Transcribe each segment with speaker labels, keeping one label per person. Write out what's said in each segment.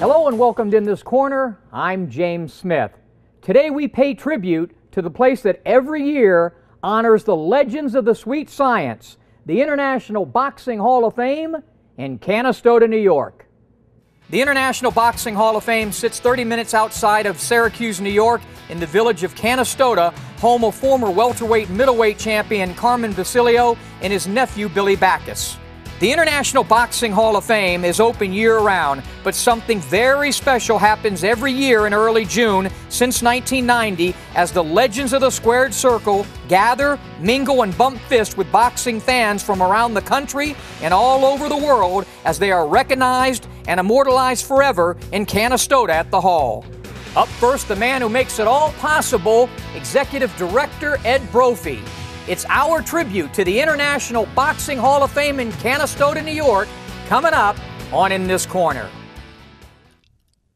Speaker 1: Hello and welcome to In This Corner. I'm James Smith. Today we pay tribute to the place that every year honors the legends of the sweet science, the International Boxing Hall of Fame in Canastota, New York. The International Boxing Hall of Fame sits 30 minutes outside of Syracuse, New York, in the village of Canastota, home of former welterweight and middleweight champion Carmen Basilio and his nephew Billy Backus. The International Boxing Hall of Fame is open year-round, but something very special happens every year in early June since 1990 as the legends of the Squared Circle gather, mingle, and bump fists with boxing fans from around the country and all over the world as they are recognized and immortalized forever in Canastota at the Hall. Up first, the man who makes it all possible, Executive Director Ed Brophy. It's our tribute to the International Boxing Hall of Fame in Canastota, New York, coming up on In This Corner.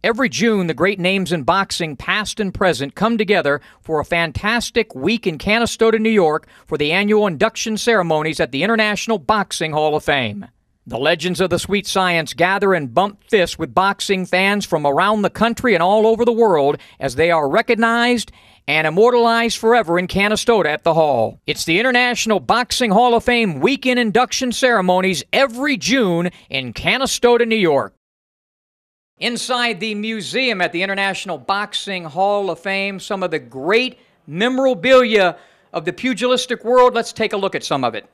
Speaker 1: Every June, the great names in boxing, past and present, come together for a fantastic week in Canastota, New York for the annual induction ceremonies at the International Boxing Hall of Fame. The legends of the sweet science gather and bump fists with boxing fans from around the country and all over the world as they are recognized and immortalized forever in Canastota at the Hall. It's the International Boxing Hall of Fame weekend induction ceremonies every June in Canastota, New York. Inside the museum at the International Boxing Hall of Fame, some of the great memorabilia of the pugilistic world. Let's take a look at some of it.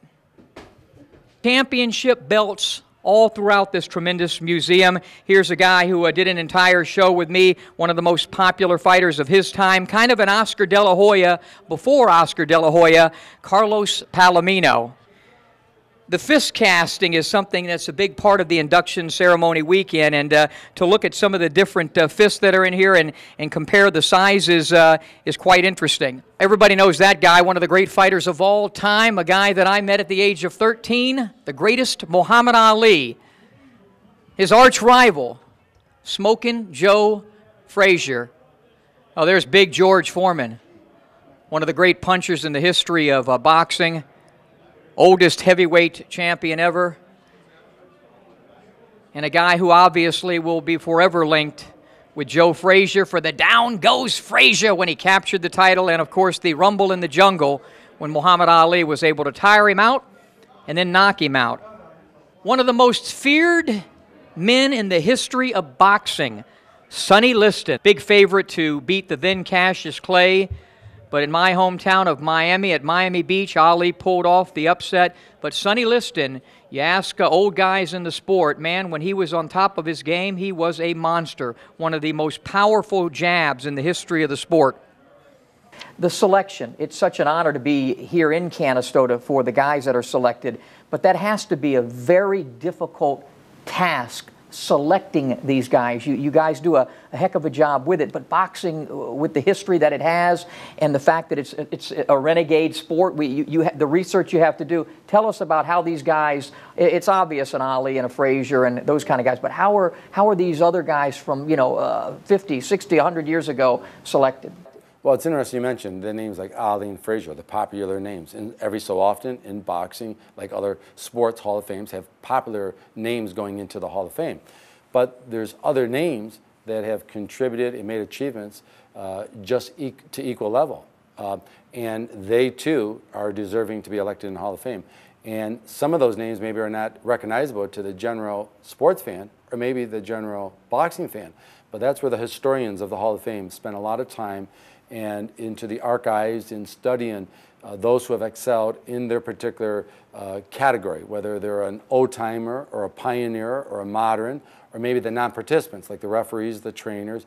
Speaker 1: Championship belts all throughout this tremendous museum. Here's a guy who did an entire show with me, one of the most popular fighters of his time, kind of an Oscar De La Hoya before Oscar De La Hoya, Carlos Palomino. The fist casting is something that's a big part of the induction ceremony weekend, and to look at some of the different fists that are in here and compare the sizes is quite interesting. Everybody knows that guy, one of the great fighters of all time, a guy that I met at the age of 13, the greatest, Muhammad Ali. His arch rival, Smokin' Joe Frazier. Oh, there's Big George Foreman, one of the great punchers in the history of boxing. Oldest heavyweight champion ever, and a guy who obviously will be forever linked with Joe Frazier for the Down Goes Frazier when he captured the title, and of course the Rumble in the Jungle when Muhammad Ali was able to tire him out and then knock him out. One of the most feared men in the history of boxing, Sonny Liston, big favorite to beat the then Cassius Clay. But in my hometown of Miami, at Miami Beach, Ali pulled off the upset. But Sonny Liston, you ask old guys in the sport, man, when he was on top of his game, he was a monster. One of the most powerful jabs in the history of the sport. The selection, it's such an honor to be here in Canastota for the guys that are selected. But that has to be a very difficult task, selecting these guys. You guys do a heck of a job with it, but boxing, with the history that it has and the fact that it's a renegade sport, the research you have to do, tell us about how these guys, it's obvious an Ali and a Frazier and those kind of guys, but how are these other guys from 50, 60, 100 years ago selected?
Speaker 2: Well, it's interesting you mentioned the names like Ali and Frazier, the popular names. And every so often in boxing, like other sports Hall of Fames, have popular names going into the Hall of Fame. But there's other names that have contributed and made achievements just to equal level. And they, too, are deserving to be elected in the Hall of Fame. And some of those names maybe are not recognizable to the general sports fan or maybe the general boxing fan. But that's where the historians of the Hall of Fame spend a lot of time and into the archives in studying those who have excelled in their particular category, whether they're an old-timer or a pioneer or a modern, or maybe the non-participants like the referees, the trainers,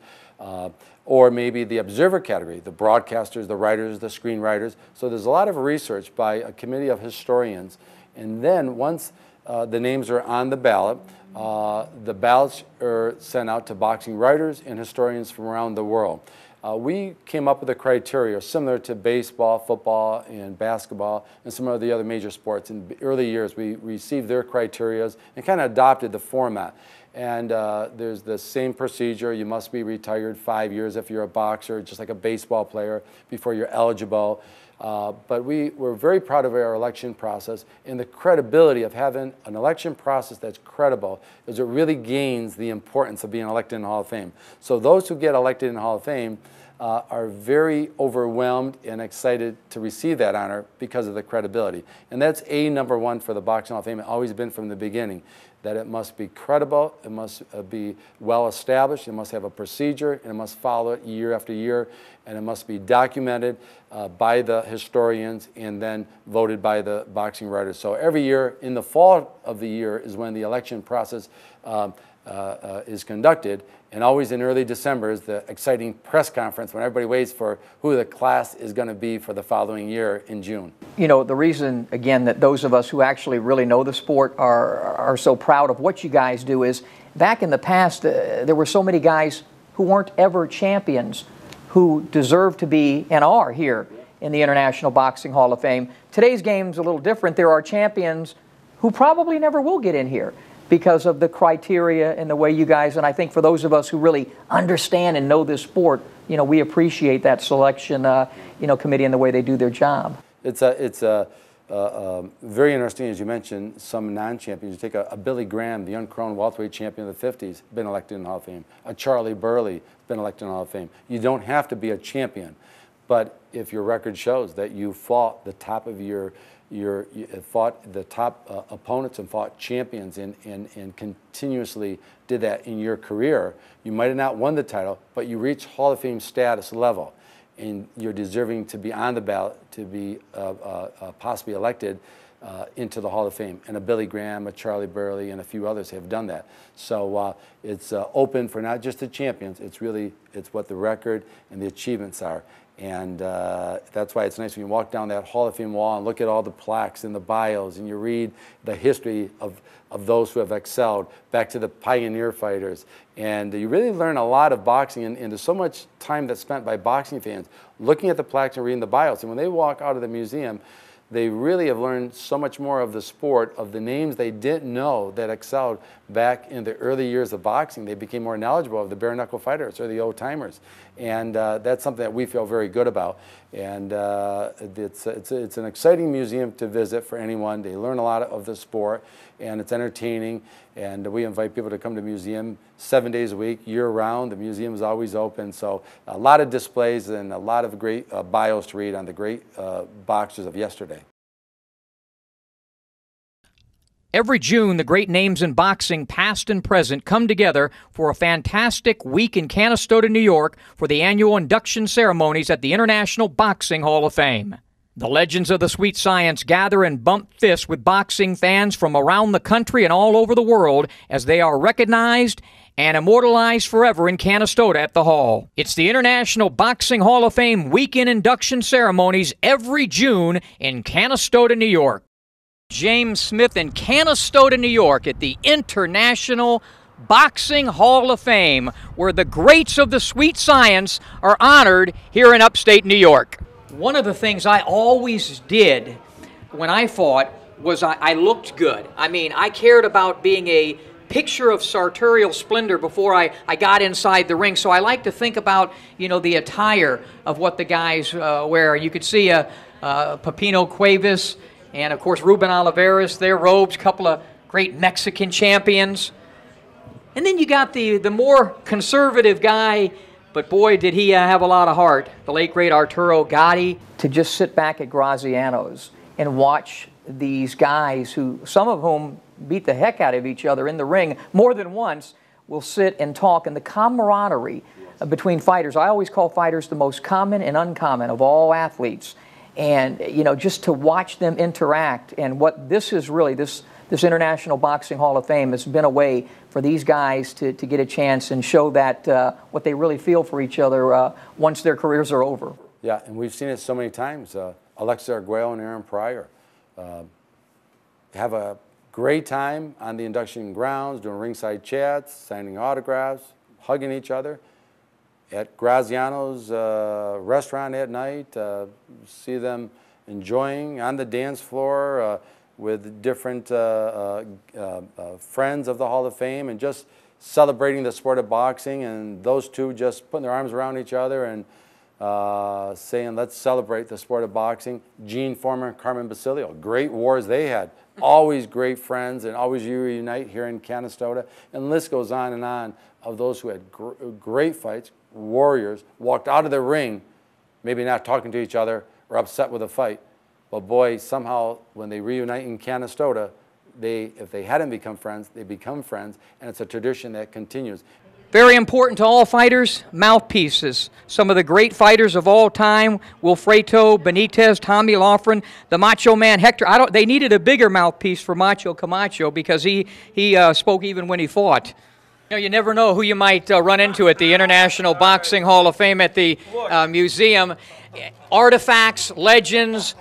Speaker 2: or maybe the observer category, the broadcasters, the writers, the screenwriters. So there's a lot of research by a committee of historians. And then once the names are on the ballot, the ballots are sent out to boxing writers and historians from around the world. We came up with a criteria similar to baseball, football, and basketball, and some of the other major sports. In early years, we received their criteria and kind of adopted the format. And there's the same procedure. You must be retired 5 years if you're a boxer, just like a baseball player, before you're eligible. But we're very proud of our election process and the credibility of having an election process that's credible, because it really gains the importance of being elected in the Hall of Fame. So those who get elected in the Hall of Fame are very overwhelmed and excited to receive that honor because of the credibility. And that's number one for the Boxing Hall of Fame. It's always been from the beginning, that it must be credible, it must be well established, it must have a procedure, and it must follow it year after year, and it must be documented by the historians and then voted by the boxing writers. So every year, in the fall of the year, is when the election process is conducted, and always in early December is the exciting press conference when everybody waits for who the class is going to be for the following year in June.
Speaker 1: You know, the reason, again, that those of us who actually really know the sport are so proud of what you guys do is, back in the past, there were so many guys who weren't ever champions who deserve to be and are here in the International Boxing Hall of Fame. Today's game's a little different. There are champions who probably never will get in here because of the criteria and the way you guys, and I think for those of us who really understand and know this sport, you know, we appreciate that selection, you know, committee and the way they do their job.
Speaker 2: It's very interesting, as you mentioned, some non-champions. You take a Billy Graham, the uncrowned welterweight champion of the 50s, been elected in the Hall of Fame. A Charlie Burley, been elected in the Hall of Fame. You don't have to be a champion, but if your record shows that you fought the top of you fought the top opponents and fought champions and continuously did that in your career, you might have not won the title, but you reached Hall of Fame status level, and you're deserving to be on the ballot to be possibly elected into the Hall of Fame. And a Billy Graham, a Charlie Burley, and a few others have done that. So it's open for not just the champions, it's what the record and the achievements are. And that's why it's nice when you walk down that Hall of Fame wall and look at all the plaques and the bios, and you read the history of those who have excelled, back to the pioneer fighters. And you really learn a lot of boxing, and there's so much time that's spent by boxing fans looking at the plaques and reading the bios. And when they walk out of the museum, they really have learned so much more of the sport, of the names they didn't know that excelled back in the early years of boxing. They became more knowledgeable of the bare knuckle fighters or the old timers, and that's something that we feel very good about. And it's an exciting museum to visit for anyone. They learn a lot of the sport, and it's entertaining. And we invite people to come to the museum 7 days a week, year-round. The museum is always open, so a lot of displays and a lot of great bios to read on the great boxers of yesterday.
Speaker 1: Every June, the great names in boxing, past and present, come together for a fantastic week in Canastota, New York, for the annual induction ceremonies at the International Boxing Hall of Fame. The legends of the sweet science gather and bump fists with boxing fans from around the country and all over the world as they are recognized and immortalized forever in Canastota at the Hall. It's the International Boxing Hall of Fame weekend induction ceremonies every June in Canastota, New York. James Smith in Canastota, New York at the International Boxing Hall of Fame, where the greats of the sweet science are honored here in upstate New York. One of the things I always did when I fought was I looked good. I mean, I cared about being a picture of sartorial splendor before I got inside the ring. So I like to think about, you know, the attire of what the guys wear. You could see Pepino Cuevas and, of course, Ruben Olivares, their robes, a couple of great Mexican champions. And then you got the more conservative guy, but boy, did he have a lot of heart, the late, great Arturo Gatti. To just sit back at Graziano's and watch these guys, who some of whom beat the heck out of each other in the ring more than once, will sit and talk, and the camaraderie between fighters. I always call fighters the most common and uncommon of all athletes. And, you know, just to watch them interact, and what this is really, this International Boxing Hall of Fame has been a way for these guys to get a chance and show that what they really feel for each other once their careers are over.
Speaker 2: Yeah, and we've seen it so many times. Alexis Arguello and Aaron Pryor have a great time on the induction grounds, doing ringside chats, signing autographs, hugging each other. At Graziano's restaurant at night, see them enjoying on the dance floor with different friends of the Hall of Fame, and just celebrating the sport of boxing, and those two just putting their arms around each other and saying, let's celebrate the sport of boxing. Gene Foreman and Carmen Basilio, great wars they had. Always great friends and always reunite here in Canastota. And the list goes on of those who had great fights, warriors, walked out of the ring, maybe not talking to each other or upset with a fight. But boy, somehow when they reunite in Canastota, if they hadn't become friends, they become friends, and it's a tradition that continues.
Speaker 1: Very important to all fighters, mouthpieces. Some of the great fighters of all time, Wilfredo Benitez, Tommy Loughran, the Macho Man Hector. They needed a bigger mouthpiece for Macho Camacho because he spoke even when he fought. You know, you never know who you might run into at the International Boxing Hall of Fame at the museum. Artifacts, legends.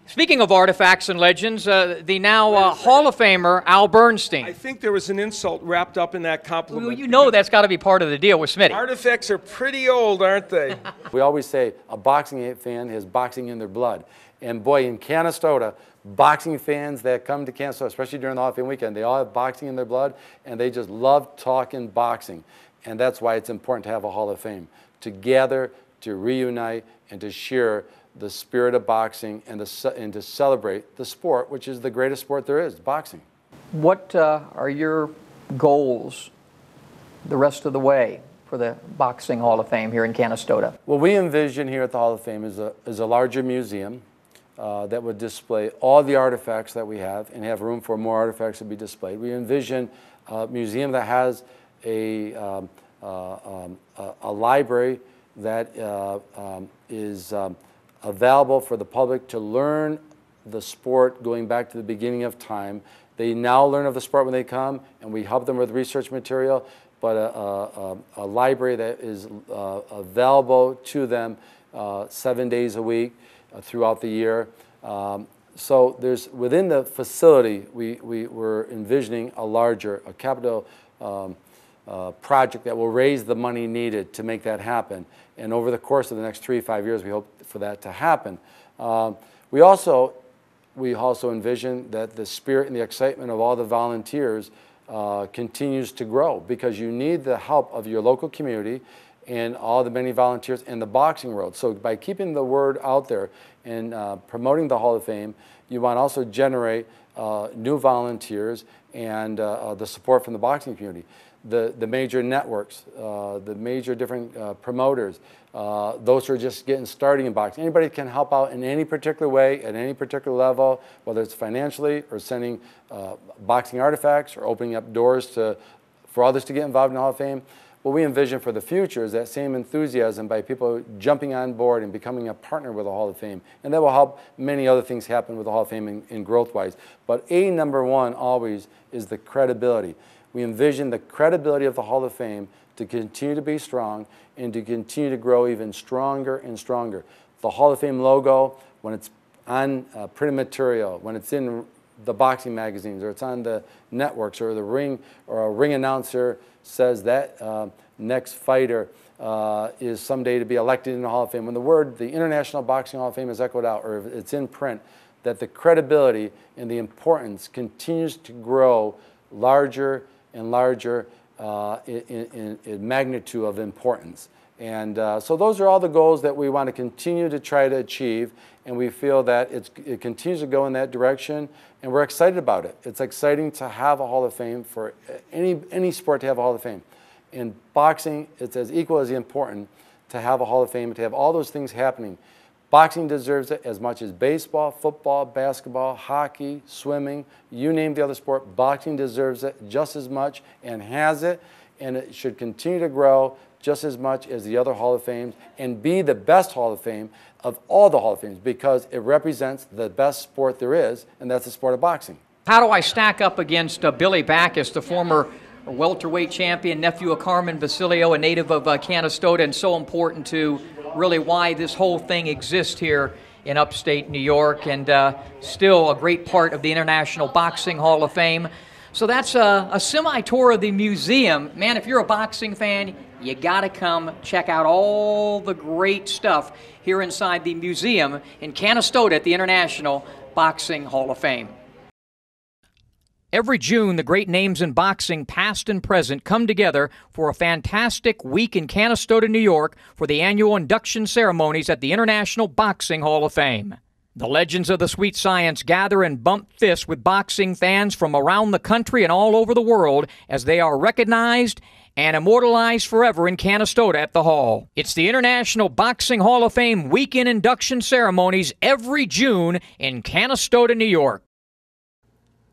Speaker 1: Speaking of artifacts and legends, the now Hall of Famer Al Bernstein.
Speaker 3: I think there was an insult wrapped up in that compliment.
Speaker 1: Well, you know that's got to be part of the deal with Smitty.
Speaker 3: Artifacts are pretty old, aren't they?
Speaker 2: We always say a boxing fan has boxing in their blood. And boy, in Canastota, boxing fans that come to Canastota, especially during the Hall of Fame weekend, they all have boxing in their blood, and they just love talking boxing. And that's why it's important to have a Hall of Fame, to gather, to reunite, and to share the spirit of boxing and to celebrate the sport, which is the greatest sport there is, boxing.
Speaker 1: What are your goals the rest of the way for the Boxing Hall of Fame here in Canastota?
Speaker 2: What we envision here at the Hall of Fame is a larger museum that would display all the artifacts that we have and have room for more artifacts to be displayed. We envision a museum that has a library that is available for the public to learn the sport going back to the beginning of time. They now learn of the sport when they come, and we help them with research material, but a library that is available to them 7 days a week throughout the year. So there's, within the facility, we're envisioning a capital project that will raise the money needed to make that happen. And over the course of the next 3 to 5 years, we hope for that to happen. We also envision that the spirit and the excitement of all the volunteers continues to grow, because you need the help of your local community and all the many volunteers in the boxing world. So by keeping the word out there and promoting the Hall of Fame, you want to also generate new volunteers and the support from the boxing community. The major networks, the major different promoters, those who are just getting started in boxing. Anybody can help out in any particular way, at any particular level, whether it's financially or sending boxing artifacts or opening up doors for others to get involved in the Hall of Fame. What we envision for the future is that same enthusiasm by people jumping on board and becoming a partner with the Hall of Fame. And that will help many other things happen with the Hall of Fame in growth-wise. But number one always is the credibility. We envision the credibility of the Hall of Fame to continue to be strong and to continue to grow even stronger and stronger. The Hall of Fame logo, when it's on printed material, when it's in the boxing magazines, or it's on the networks, or the ring, or a ring announcer says that next fighter is someday to be elected in the Hall of Fame. When the International Boxing Hall of Fame is echoed out, or if it's in print, that the credibility and the importance continues to grow larger and larger in magnitude of importance. And so those are all the goals that we want to continue to try to achieve, and we feel that it continues to go in that direction, and we're excited about it. It's exciting to have a Hall of Fame, for any sport to have a Hall of Fame. In boxing, it's as equal as important to have a Hall of Fame, to have all those things happening. Boxing deserves it as much as baseball, football, basketball, hockey, swimming, you name the other sport. Boxing deserves it just as much and has it, and it should continue to grow just as much as the other Hall of Fames and be the best Hall of Fame of all the Hall of Fames, because it represents the best sport there is, and that's the sport of boxing.
Speaker 1: How do I stack up against Billy Backus, the former welterweight champion, nephew of Carmen Basilio, a native of Canastota, and so important to really why this whole thing exists here in upstate New York, and still a great part of the International Boxing Hall of Fame. So that's a semi-tour of the museum. Man, if you're a boxing fan, you got to come check out all the great stuff here inside the museum in Canastota at the International Boxing Hall of Fame. Every June, the great names in boxing, past and present, come together for a fantastic week in Canastota, New York, for the annual induction ceremonies at the International Boxing Hall of Fame. The legends of the sweet science gather and bump fists with boxing fans from around the country and all over the world as they are recognized and immortalized forever in Canastota at the Hall. It's the International Boxing Hall of Fame weekend induction ceremonies every June in Canastota, New York.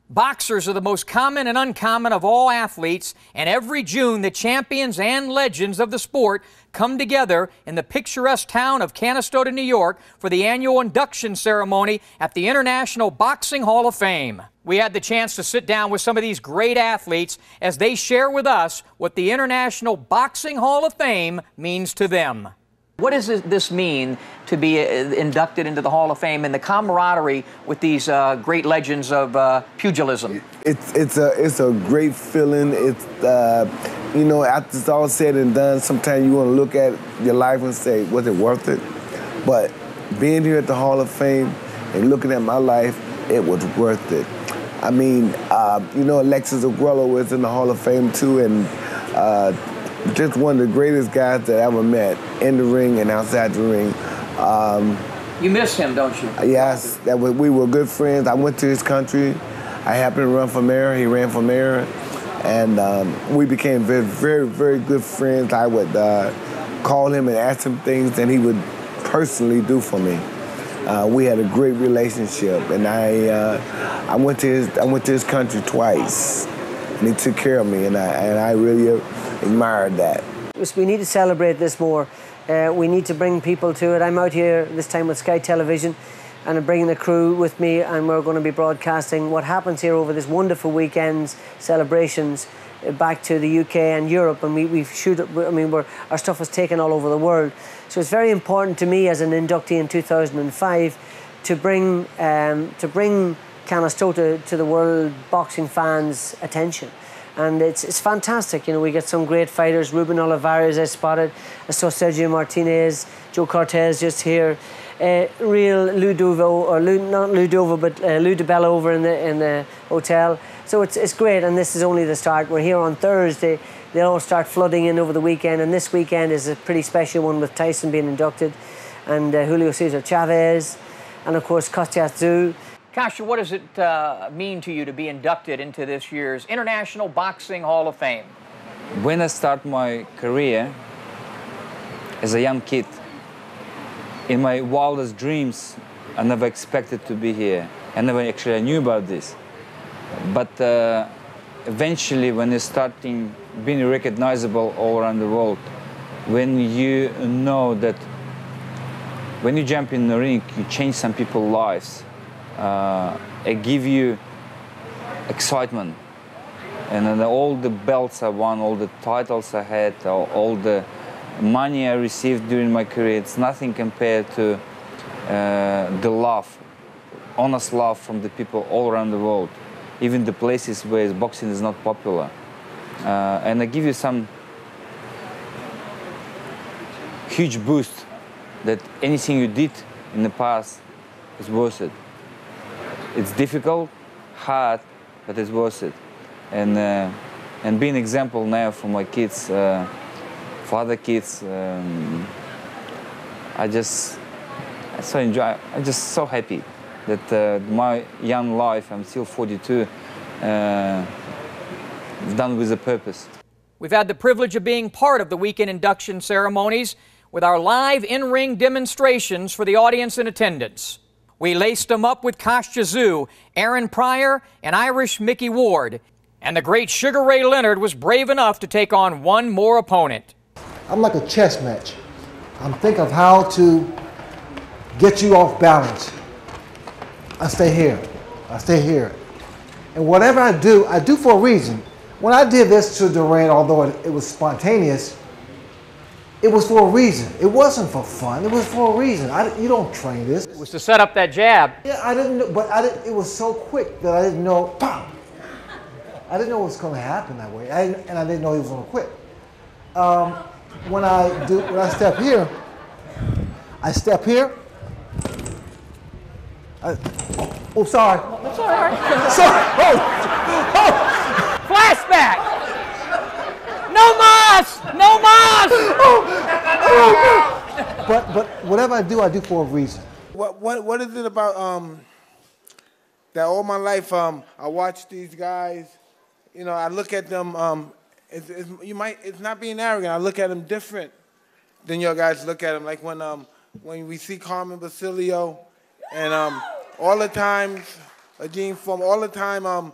Speaker 1: Boxers are the most common and uncommon of all athletes, and every June the champions and legends of the sport come together in the picturesque town of Canastota, New York for the annual induction ceremony at the International Boxing Hall of Fame. We had the chance to sit down with some of these great athletes as they share with us what the International Boxing Hall of Fame means to them. What does this mean to be inducted into the Hall of Fame and the camaraderie with these great legends of pugilism?
Speaker 4: It's a great feeling. It's you know, after it's all said and done, sometimes you want to look at your life and say, was it worth it? But being here at the Hall of Fame and looking at my life, it was worth it. I mean, you know, Alexis Agruelo is in the Hall of Fame too, and just one of the greatest guys that I ever met in the ring and outside the ring.
Speaker 1: You miss him, don't you?
Speaker 4: Yes, we were good friends. I went to his country. I happened to run for mayor. He ran for mayor. And we became very, very, very good friends. I would call him and ask him things, and he would personally do for me. We had a great relationship, and I went to his country twice, and he took care of me, and I really admired that.
Speaker 5: We need to celebrate this more. We need to bring people to it. I'm out here this time with Sky Television, and I'm bringing the crew with me, and we're going to be broadcasting what happens here over this wonderful weekend's celebrations back to the UK and Europe, and we shoot. I mean, our stuff is taken all over the world. So it's very important to me as an inductee in 2005 to bring Canastota to the world boxing fans' attention. And it's fantastic. You know, we get some great fighters. Ruben Olivares, I spotted. I saw Sergio Martinez, Joe Cortez just here. Real Ludovo, or not Ludovo, but Lou DiBella over in the hotel. So it's great, and this is only the start. We're here on Thursday. They'll all start flooding in over the weekend, and this weekend is a pretty special one with Tyson being inducted, and Julio Cesar Chavez, and of course Kostya Tszyu.
Speaker 1: Kostya, what does it mean to you to be inducted into this year's International Boxing Hall of Fame?
Speaker 6: When I started my career as a young kid, in my wildest dreams, I never expected to be here. I never actually knew about this. But eventually, when you're starting being recognizable all around the world, when you know that when you jump in the ring, you change some people's lives, it gives you excitement. And then all the belts I won, all the titles I had, all the money I received during my career, it's nothing compared to the love, honest love from the people all around the world, even the places where boxing is not popular. And I give you some huge boost that anything you did in the past is worth it. It's difficult, hard, but it's worth it. And being an example now for my kids, for other kids, I'm just so happy that my young life, I'm still 42, done with a purpose.
Speaker 1: We've had the privilege of being part of the weekend induction ceremonies with our live in-ring demonstrations for the audience in attendance. We laced them up with Kostya Tszyu, Aaron Pryor, and Irish Mickey Ward. And the great Sugar Ray Leonard was brave enough to take on one more opponent.
Speaker 7: I'm like a chess match. I'm thinking of how to get you off balance. I stay here. I stay here. And whatever I do for a reason. When I did this to Duran, although it was spontaneous, it was for a reason. It wasn't for fun. It was for a reason. You don't train this.
Speaker 1: It was to set up that jab.
Speaker 7: Yeah, I didn't know, but it was so quick that I didn't know, pow! I didn't know it was going to happen that way, and I didn't know he was going to quit. When I step here, oh, sorry.
Speaker 1: That's all right.
Speaker 7: Sorry.
Speaker 1: flashback. No mas! No mas!
Speaker 7: But whatever I do for a reason.
Speaker 8: What is it about that all my life I watch these guys, you know, I look at them, it's not being arrogant, I look at them different than your guys look at them. Like when we see Carmen Basilio and all the time, Gene Form, all the time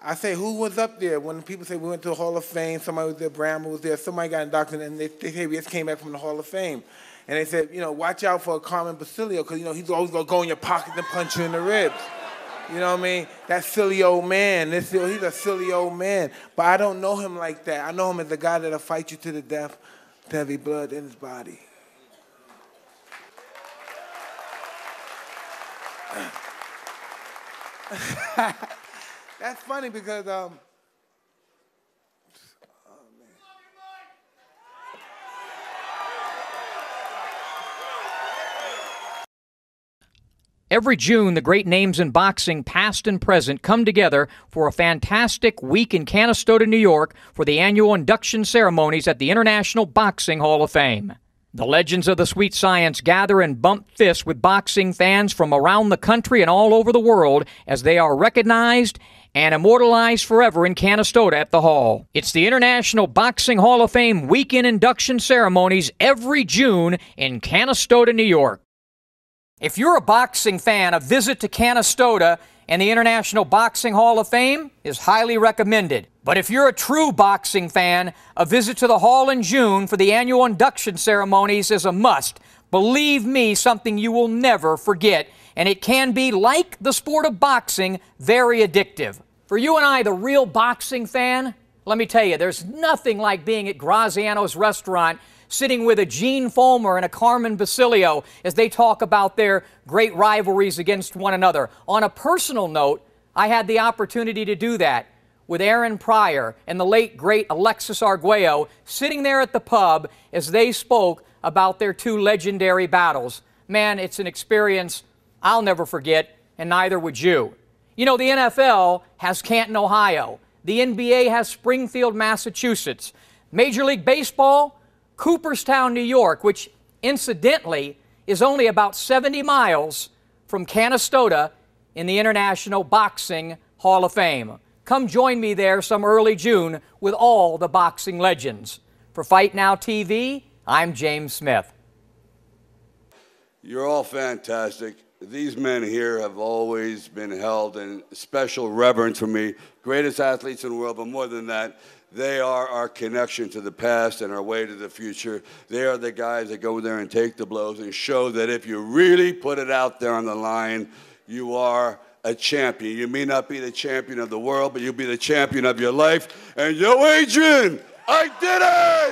Speaker 8: I say, who was up there? When people say we went to the Hall of Fame, somebody was there, Bramble was there, somebody got inducted, and they say we just came back from the Hall of Fame. And they said, you know, watch out for Carmen Basilio, because, you know, he's always going to go in your pocket and punch you in the ribs. You know what I mean? That silly old man. He's a silly old man. But I don't know him like that. I know him as a guy that'll fight you to the death, to heavy blood in his body. That's funny because,
Speaker 1: Every June, the great names in boxing, past and present, come together for a fantastic week in Canastota, New York, for the annual induction ceremonies at the International Boxing Hall of Fame. The legends of the sweet science gather and bump fists with boxing fans from around the country and all over the world as they are recognized and immortalized forever in Canastota at the Hall. It's the International Boxing Hall of Fame weekend induction ceremonies every June in Canastota, New York. If you're a boxing fan, a visit to Canastota and the International Boxing Hall of Fame is highly recommended. But if you're a true boxing fan, a visit to the Hall in June for the annual induction ceremonies is a must. Believe me, something you will never forget. And it can be, like the sport of boxing, very addictive. For you and I, the real boxing fan, let me tell you, there's nothing like being at Graziano's restaurant, sitting with a Gene Fulmer and a Carmen Basilio as they talk about their great rivalries against one another. On a personal note, I had the opportunity to do that with Aaron Pryor and the late, great Alexis Arguello, sitting there at the pub as they spoke about their two legendary battles. Man, it's an experience I'll never forget, and neither would you. You know, the NFL has Canton, Ohio. The NBA has Springfield, Massachusetts. Major League Baseball, Cooperstown, New York, which incidentally is only about 70 miles from Canastota in the International Boxing Hall of Fame. Come join me there some early June with all the boxing legends. For Fight Now TV, I'm James Smith.
Speaker 9: You're all fantastic. These men here have always been held in special reverence for me. Greatest athletes in the world, but more than that, they are our connection to the past and our way to the future. They are the guys that go there and take the blows and show that if you really put it out there on the line, you are a champion. You may not be the champion of the world, but you'll be the champion of your life. And yo, Adrian, I did it!